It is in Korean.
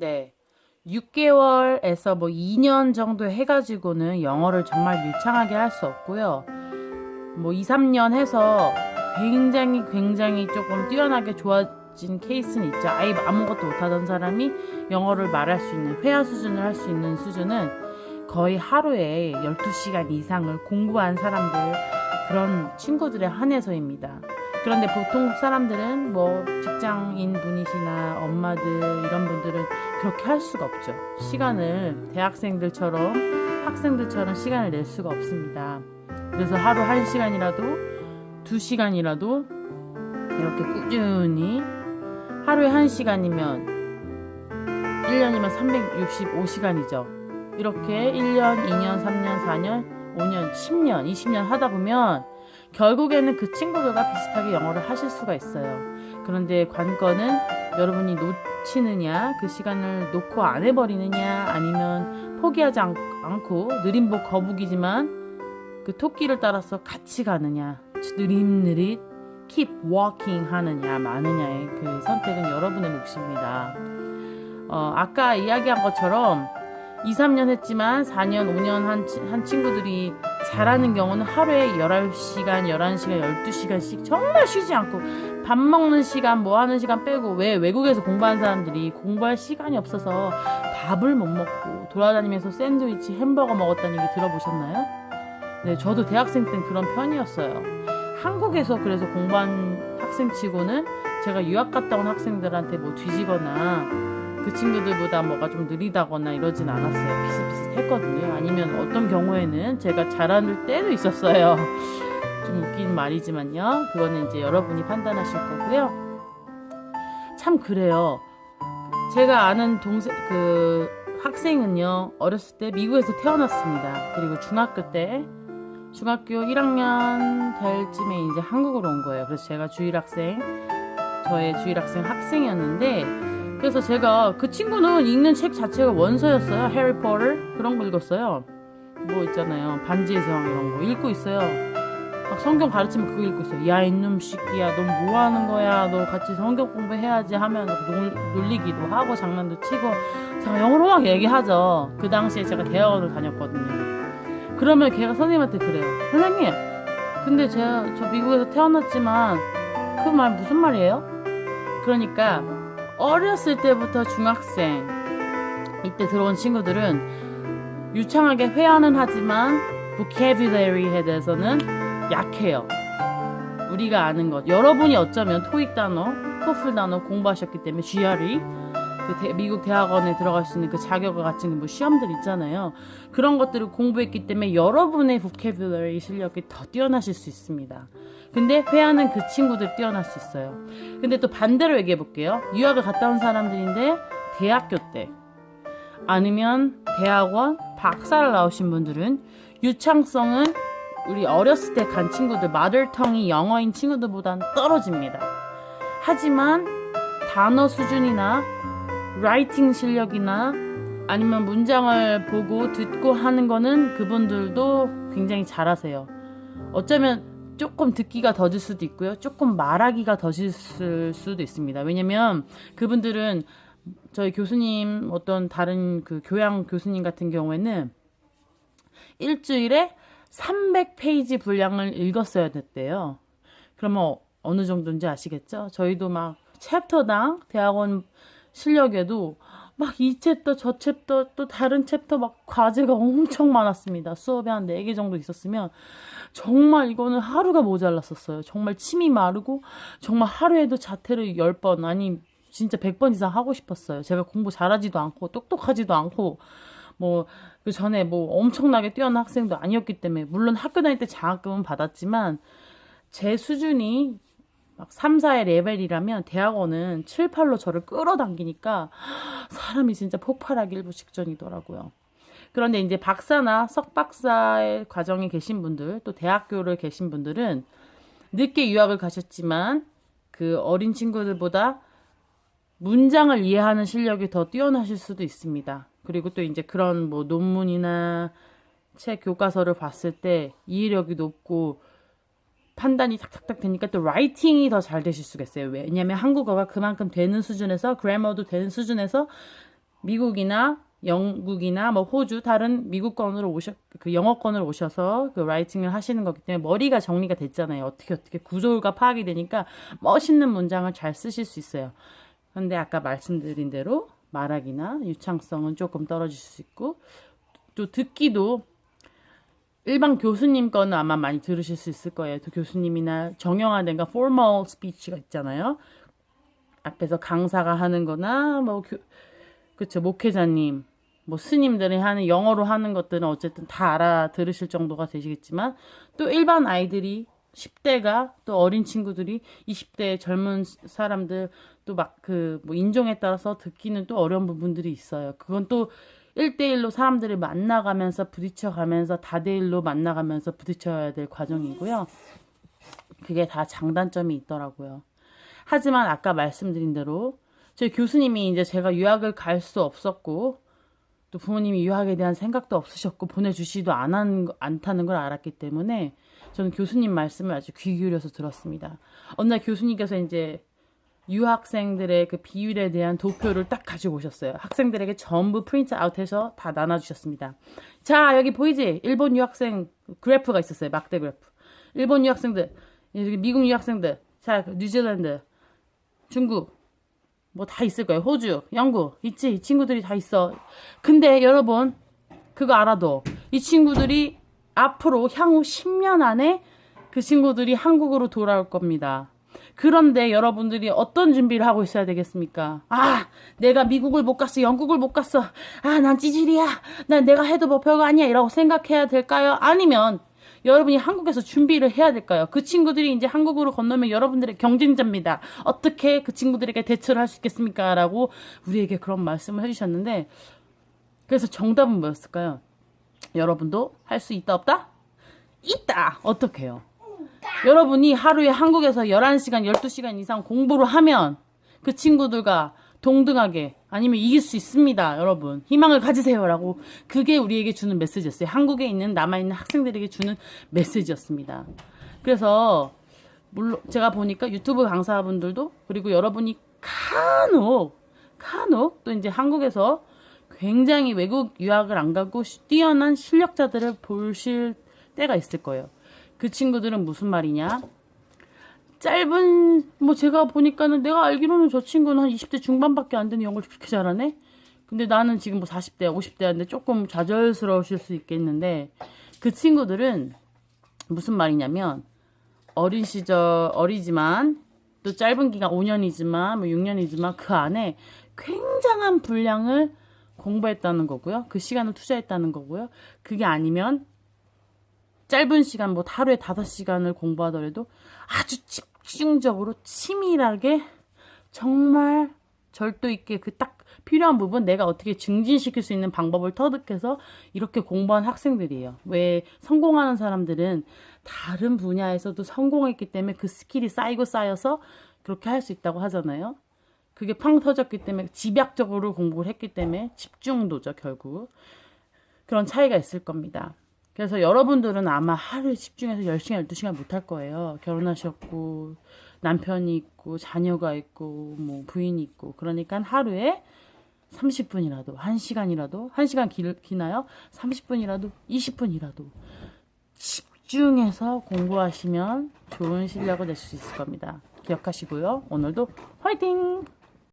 네. 6개월에서 뭐 2년 정도 해가지고는 영어를 정말 유창하게 할 수 없고요. 뭐 2, 3년 해서 굉장히 조금 뛰어나게 좋아진 케이스는 있죠. 아예 아무것도 못하던 사람이 영어를 말할 수 있는, 회화 수준을 할 수 있는 수준은 거의 하루에 12시간 이상을 공부한 사람들, 그런 친구들에 한해서입니다. 그런데 보통 사람들은 뭐 직장인 분이시나 엄마들 이런 분들은 그렇게 할 수가 없죠. 시간을 대학생들처럼 학생들처럼 시간을 낼 수가 없습니다. 그래서 하루 1시간이라도 2시간이라도 이렇게 꾸준히, 하루에 1시간이면 1년이면 365시간이죠. 이렇게 1년, 2년, 3년, 4년, 5년, 10년, 20년 하다 보면 결국에는 그 친구들과 비슷하게 영어를 하실 수가 있어요. 그런데 관건은 여러분이 놓치느냐, 그 시간을 놓고 안 해버리느냐, 아니면 포기하지 않고 느림보 거북이지만 그 토끼를 따라서 같이 가느냐, 느릿느릿 keep walking 하느냐 마느냐의 그 선택은 여러분의 몫입니다. 아까 이야기한 것처럼 2, 3년 했지만 4년, 5년 한 친구들이 잘하는 경우는 하루에 11시간, 11시간, 12시간씩 정말 쉬지 않고 밥 먹는 시간, 뭐 하는 시간 빼고, 왜 외국에서 공부하는 사람들이 공부할 시간이 없어서 밥을 못 먹고 돌아다니면서 샌드위치, 햄버거 먹었다는 얘기 들어보셨나요? 네, 저도 대학생 땐 그런 편이었어요. 한국에서 그래서 공부한 학생치고는 제가 유학 갔다 온 학생들한테 뭐 뒤지거나 그 친구들보다 뭐가 좀 느리다거나 이러진 않았어요. 비슷비슷했거든요. 아니면 어떤 경우에는 제가 잘하는 때도 있었어요. 좀 웃긴 말이지만요. 그거는 이제 여러분이 판단하실 거고요. 참 그래요. 제가 아는 그 학생은요, 어렸을 때 미국에서 태어났습니다. 그리고 중학교 1학년 될 쯤에 이제 한국으로 온 거예요. 그래서 제가 저의 주일학생 학생이었는데, 그래서 제가, 그 친구는 읽는 책 자체가 원서였어요. 해리포터 그런 거 읽었어요. 뭐 있잖아요, 반지의 제왕 이런 거 읽고 있어요. 막 성경 가르치면 그거 읽고 있어요. 야 이놈 새끼야, 너 뭐 하는 거야, 너 같이 성경 공부해야지 하면서 놀리기도 하고 장난도 치고, 제가 영어로 막 얘기하죠. 그 당시에 제가 대학원을 다녔거든요. 그러면 걔가 선생님한테 그래요. 선생님, 근데 저 미국에서 태어났지만 그 말 무슨 말이에요? 그러니까 어렸을 때부터 중학생 이때 들어온 친구들은 유창하게 회화는 하지만 vocabulary에 대해서는 약해요. 우리가 아는 것, 여러분이 어쩌면 토익 단어, 토플 단어 공부하셨기 때문에 GRE, 미국 대학원에 들어갈 수 있는 그 자격과 같은 뭐 시험들 있잖아요. 그런 것들을 공부했기 때문에 여러분의 vocabulary 실력이 더 뛰어나실 수 있습니다. 근데 회화는 그 친구들 뛰어날 수 있어요. 근데 또 반대로 얘기해 볼게요. 유학을 갔다 온 사람들인데 대학교 때 아니면 대학원 박사를 나오신 분들은 유창성은 우리 어렸을 때 간 친구들, 마더텅이 영어인 친구들보다는 떨어집니다. 하지만 단어 수준이나 라이팅 실력이나 아니면 문장을 보고 듣고 하는 거는 그분들도 굉장히 잘하세요. 어쩌면 조금 듣기가 더딜 수도 있고요. 조금 말하기가 더딜 수도 있습니다. 왜냐면 그분들은 저희 교수님, 어떤 다른 그 교양 교수님 같은 경우에는 일주일에 300페이지 분량을 읽었어야 됐대요. 그러면 어느 정도인지 아시겠죠? 저희도 막 챕터당 대학원 실력에도 막 이 챕터 저 챕터 또 다른 챕터 막 과제가 엄청 많았습니다. 수업에 한 4개 정도 있었으면 정말 이거는 하루가 모자랐었어요. 정말 침이 마르고 정말 하루에도 자퇴를 10번 아니 진짜 100번 이상 하고 싶었어요. 제가 공부 잘하지도 않고 똑똑하지도 않고 뭐 그 전에 뭐 엄청나게 뛰어난 학생도 아니었기 때문에, 물론 학교 다닐 때 장학금은 받았지만 제 수준이 막 3, 4의 레벨이라면 대학원은 7, 8로 저를 끌어당기니까 사람이 진짜 폭발하기 일부 직전이더라고요. 그런데 이제 박사나 석박사의 과정에 계신 분들, 또 대학교를 계신 분들은 늦게 유학을 가셨지만 그 어린 친구들보다 문장을 이해하는 실력이 더 뛰어나실 수도 있습니다. 그리고 또 이제 그런 뭐 논문이나 책 교과서를 봤을 때 이해력이 높고 판단이 탁탁탁 되니까 또 라이팅이 더 잘 되실 수가 있어요. 왜냐면 한국어가 그만큼 되는 수준에서, 그래머도 되는 수준에서 미국이나 영국이나 뭐 호주 다른 미국권으로 그 영어권으로 오셔서 그 라이팅을 하시는 거기 때문에 머리가 정리가 됐잖아요. 어떻게 구조가 파악이 되니까 멋있는 문장을 잘 쓰실 수 있어요. 그런데 아까 말씀드린 대로 말하기나 유창성은 조금 떨어질 수 있고 또 듣기도 일반 교수님 거는 아마 많이 들으실 수 있을 거예요. 또 교수님이나 정형화된 거 formal speech가 있잖아요. 앞에서 강사가 하는 거나 뭐 그쵸, 목회자님 뭐 스님들이 하는 영어로 하는 것들은 어쨌든 다 알아들으실 정도가 되시겠지만 또 일반 아이들이 10대가 또 어린 친구들이 20대 젊은 사람들 또 막 그 뭐 인종에 따라서 듣기는 또 어려운 부분들이 있어요. 그건 또 1대1로 사람들을 만나가면서 부딪혀가면서 다대일로 만나가면서 부딪혀야 될 과정이고요. 그게 다 장단점이 있더라고요. 하지만 아까 말씀드린 대로 저희 교수님이 이제 제가 유학을 갈 수 없었고 또 부모님이 유학에 대한 생각도 없으셨고 보내주시도 않다는 걸 알았기 때문에 저는 교수님 말씀을 아주 귀 기울여서 들었습니다. 어느 날 교수님께서 이제 유학생들의 그 비율에 대한 도표를 딱 가지고 오셨어요. 학생들에게 전부 프린트 아웃해서 다 나눠주셨습니다. 자, 여기 보이지? 일본 유학생 그래프가 있었어요. 막대 그래프. 일본 유학생들, 미국 유학생들, 자, 뉴질랜드, 중국, 뭐 다 있을 거예요. 호주, 영국, 있지? 이 친구들이 다 있어. 근데 여러분, 그거 알아도 이 친구들이 앞으로 향후 10년 안에 그 친구들이 한국으로 돌아올 겁니다. 그런데 여러분들이 어떤 준비를 하고 있어야 되겠습니까? 아, 내가 미국을 못 갔어, 영국을 못 갔어. 아, 난 찌질이야. 난 내가 해도 뭐 별거 아니야. 이라고 생각해야 될까요? 아니면 여러분이 한국에서 준비를 해야 될까요? 그 친구들이 이제 한국으로 건너면 여러분들의 경쟁자입니다. 어떻게 그 친구들에게 대처를 할 수 있겠습니까? 라고 우리에게 그런 말씀을 해주셨는데 그래서 정답은 뭐였을까요? 여러분도 할 수 있다 없다? 있다! 어떻게 해요? 여러분이 하루에 한국에서 11시간, 12시간 이상 공부를 하면 그 친구들과 동등하게 아니면 이길 수 있습니다. 여러분 희망을 가지세요 라고 그게 우리에게 주는 메시지였어요. 한국에 있는 남아있는 학생들에게 주는 메시지였습니다. 그래서 물론 제가 보니까 유튜브 강사분들도 그리고 여러분이 간혹 또 이제 한국에서 굉장히 외국 유학을 안 가고 뛰어난 실력자들을 보실 때가 있을 거예요. 그 친구들은 무슨 말이냐? 짧은 뭐 제가 보니까는 내가 알기로는 저 친구는 한 20대 중반밖에 안 되는 영어를 그렇게 잘하네. 근데 나는 지금 뭐 40대, 50대인데 조금 좌절스러우실 수 있겠는데 그 친구들은 무슨 말이냐면 어린 시절 어리지만 또 짧은 기간 5년이지만 뭐 6년이지만 그 안에 굉장한 분량을 공부했다는 거고요. 그 시간을 투자했다는 거고요. 그게 아니면 짧은 시간 뭐 하루에 5시간을 공부하더라도 아주 집중적으로 치밀하게 정말 절도 있게 그 딱 필요한 부분 내가 어떻게 증진시킬 수 있는 방법을 터득해서 이렇게 공부한 학생들이에요. 왜 성공하는 사람들은 다른 분야에서도 성공했기 때문에 그 스킬이 쌓이고 쌓여서 그렇게 할 수 있다고 하잖아요. 그게 팡 터졌기 때문에 집약적으로 공부를 했기 때문에 집중도죠. 결국 그런 차이가 있을 겁니다. 그래서 여러분들은 아마 하루에 집중해서 10시간, 12시간 못할 거예요. 결혼하셨고 남편이 있고 자녀가 있고 뭐 부인이 있고 그러니까 하루에 30분이라도 1시간이라도 1시간 기나요? 30분이라도 20분이라도 집중해서 공부하시면 좋은 실력을 낼 수 있을 겁니다. 기억하시고요. 오늘도 화이팅!